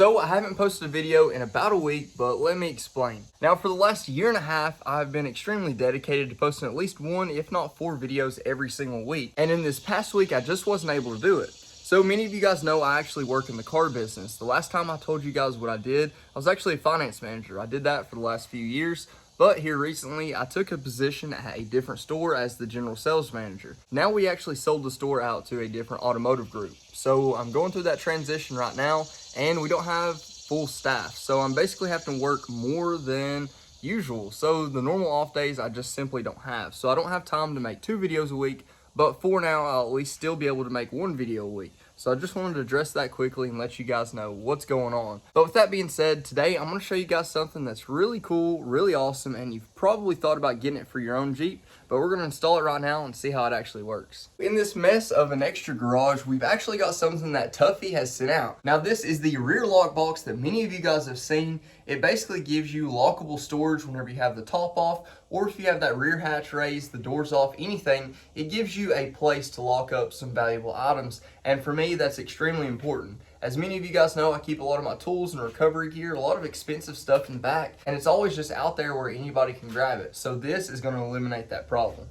So I haven't posted a video in about a week, but let me explain. Now for the last year and a half, I've been extremely dedicated to posting at least 1, if not 4 videos every single week. And in this past week, I just wasn't able to do it. So many of you guys know I actually work in the car business. The last time I told you guys what I did, I was actually a finance manager. I did that for the last few years. But here recently, I took a position at a different store as the general sales manager. Now we actually sold the store out to a different automotive group. So I'm going through that transition right now, and we don't have full staff. So I'm basically having to work more than usual. So the normal off days, I just simply don't have. So I don't have time to make 2 videos a week, but for now, I'll at least still be able to make 1 video a week. So I just wanted to address that quickly and let you guys know what's going on. But with that being said, today I'm going to show you guys something that's really cool, really awesome, and you've probably thought about getting it for your own Jeep, but we're going to install it right now and see how it actually works. In this mess of an extra garage, we've actually got something that Tuffy has sent out. Now this is the rear lock box that many of you guys have seen. It basically gives you lockable storage whenever you have the top off, or if you have that rear hatch raised, the doors off, anything, it gives you a place to lock up some valuable items. And for me, that's extremely important. As many of you guys know, I keep a lot of my tools and recovery gear, a lot of expensive stuff in the back, and it's always just out there where anybody can grab it. So this is going to eliminate that problem.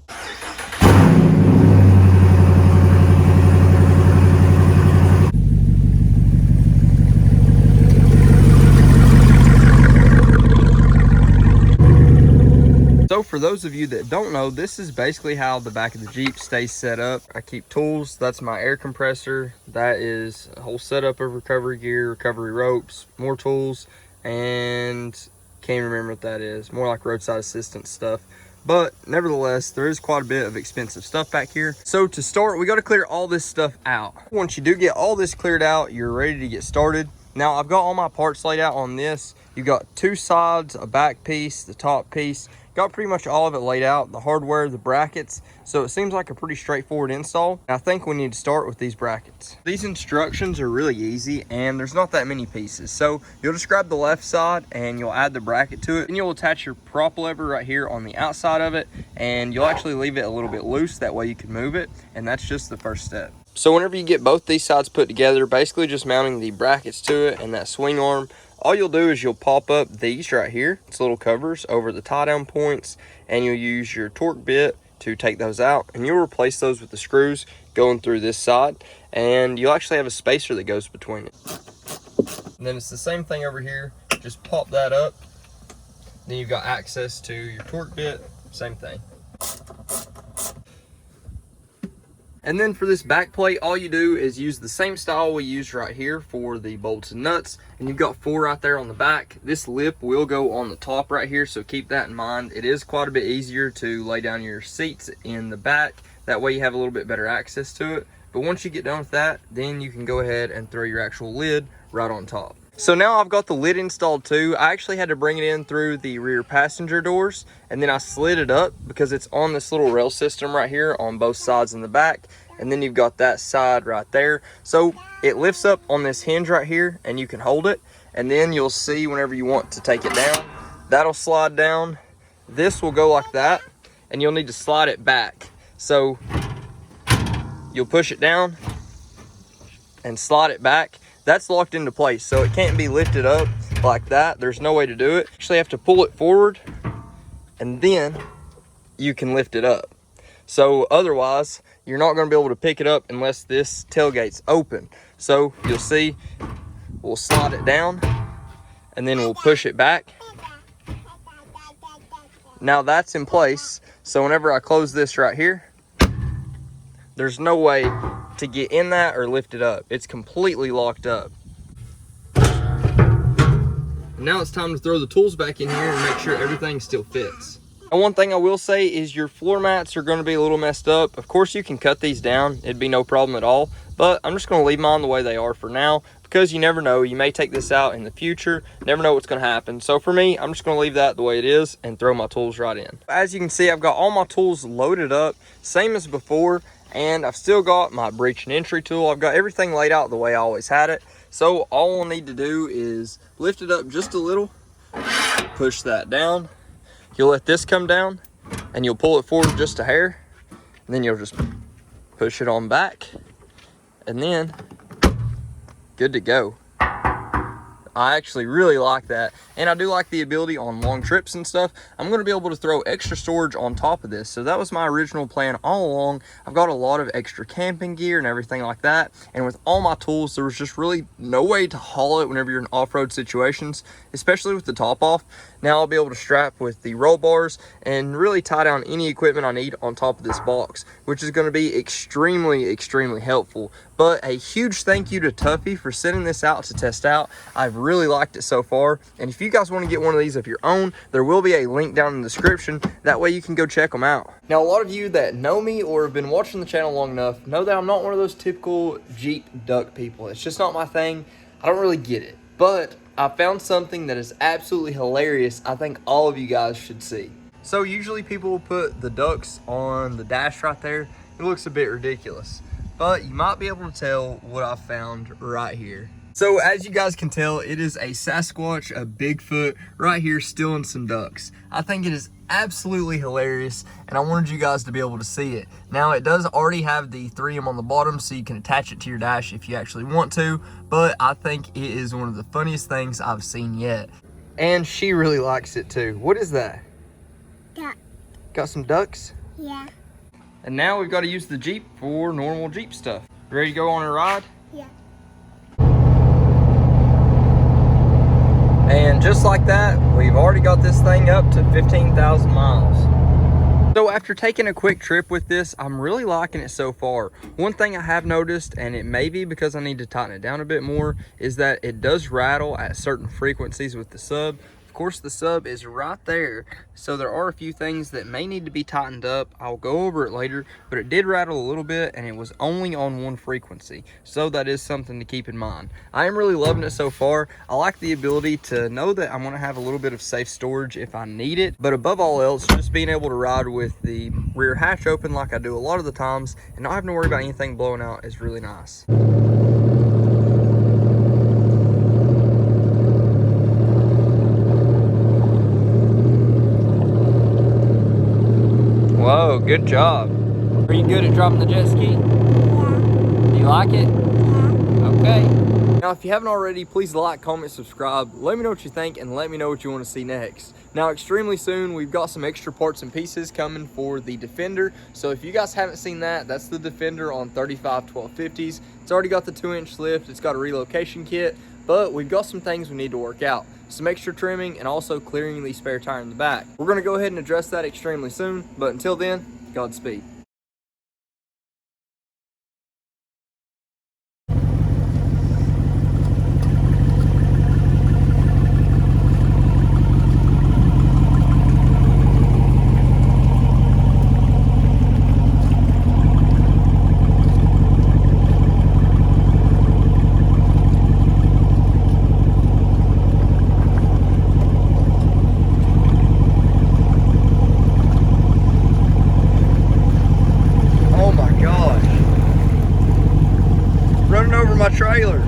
So for those of you that don't know, this is basically how the back of the Jeep stays set up. I keep tools. That's my air compressor. That is a whole setup of recovery gear, recovery ropes, more tools, and can't remember what that is. More like roadside assistance stuff. But nevertheless, there is quite a bit of expensive stuff back here. So to start, we got to clear all this stuff out. Once you do get all this cleared out, you're ready to get started. Now I've got all my parts laid out on this. You've got 2 sides, a back piece, the top piece. Got pretty much all of it laid out, the hardware, the brackets, so it seems like a pretty straightforward install. I think we need to start with these brackets. These instructions are really easy and there's not that many pieces. So you'll just grab the left side and you'll add the bracket to it, and you'll attach your prop lever right here on the outside of it, and you'll actually leave it a little bit loose, that way you can move it, and that's just the first step. So whenever you get both these sides put together, basically just mounting the brackets to it and that swing arm, all you'll do is you'll pop up these right here. It's little covers over the tie down points, and you'll use your torque bit to take those out, and you'll replace those with the screws going through this side, and you'll actually have a spacer that goes between it. And then it's the same thing over here. Just pop that up. Then you've got access to your torque bit, same thing. And then for this back plate, all you do is use the same style we used right here for the bolts and nuts, and you've got 4 right there on the back. This lip will go on the top right here, so keep that in mind. It is quite a bit easier to lay down your seats in the back. That way you have a little bit better access to it. But once you get done with that, then you can go ahead and throw your actual lid right on top. So now I've got the lid installed too. I actually had to bring it in through the rear passenger doors, and then I slid it up because it's on this little rail system right here on both sides in the back. And then you've got that side right there. So it lifts up on this hinge right here and you can hold it. And then you'll see whenever you want to take it down, that'll slide down. This will go like that, and you'll need to slide it back. So you'll push it down and slide it back. That's locked into place, so it can't be lifted up like that. There's no way to do it. You actually have to pull it forward, and then you can lift it up. So otherwise, you're not going to be able to pick it up unless this tailgate's open. So you'll see, we'll slide it down, and then we'll push it back. Now that's in place, so whenever I close this right here, there's no way to get in that or lift it up. It's completely locked up. Now it's time to throw the tools back in here and make sure everything still fits. And one thing I will say is your floor mats are going to be a little messed up. Of course you can cut these down, it'd be no problem at all, but I'm just going to leave mine the way they are for now, because you never know, you may take this out in the future, never know what's going to happen. So for me, I'm just going to leave that the way it is and throw my tools right in. As you can see, I've got all my tools loaded up, same as before, and I've still got my breach and entry tool. I've got everything laid out the way I always had it. So all I'll need to do is lift it up just a little, push that down. You'll let this come down and you'll pull it forward just a hair, and then you'll just push it on back, and then good to go. I actually really like that, and I do like the ability on long trips and stuff. I'm going to be able to throw extra storage on top of this. So that was my original plan all along. I've got a lot of extra camping gear and everything like that, and with all my tools, there was just really no way to haul it whenever you're in off-road situations, especially with the top off. Now I'll be able to strap with the roll bars and really tie down any equipment I need on top of this box, which is going to be extremely helpful. But a huge thank you to Tuffy for sending this out to test out. I've really liked it so far, and if you guys want to get one of these of your own, there will be a link down in the description. That way you can go check them out. Now, a lot of you that know me or have been watching the channel long enough know that I'm not one of those typical Jeep duck people. It's just not my thing. I don't really get it, but I found something that is absolutely hilarious. I think all of you guys should see. So usually people will put the ducks on the dash right there. It looks a bit ridiculous, but you might be able to tell what I found right here. So as you guys can tell, it is a Sasquatch, a Bigfoot, right here stealing some ducks. I think it is absolutely hilarious, and I wanted you guys to be able to see it. Now, it does already have the 3M on the bottom, so you can attach it to your dash if you actually want to, but I think it is one of the funniest things I've seen yet. And she really likes it too. What is that? Duck. Got some ducks? Yeah. And now we've got to use the Jeep for normal Jeep stuff. Ready to go on a ride? Yeah. And just like that, we've already got this thing up to 15,000 miles. So after taking a quick trip with this, I'm really liking it so far. One thing I have noticed, and it may be because I need to tighten it down a bit more, is that it does rattle at certain frequencies with the sub. Of course, the sub is right there, so there are a few things that may need to be tightened up. I'll go over it later, but it did rattle a little bit, and it was only on one frequency, so that is something to keep in mind. I am really loving it so far. I like the ability to know that I'm going to have a little bit of safe storage if I need it, but above all else, just being able to ride with the rear hatch open like I do a lot of the times and not having to worry about anything blowing out is really nice. Whoa, good job. Are you good at dropping the jet ski? Yeah. Do you like it? Yeah. Okay. Now, if you haven't already, please like, comment, subscribe. Let me know what you think and let me know what you want to see next. Now, extremely soon, we've got some extra parts and pieces coming for the Defender. So if you guys haven't seen that, that's the Defender on 35 1250s. It's already got the 2-inch lift. It's got a relocation kit, but we've got some things we need to work out. Some extra trimming and also clearing the spare tire in the back. We're going to go ahead and address that extremely soon, but until then, Godspeed. Running over my trailer.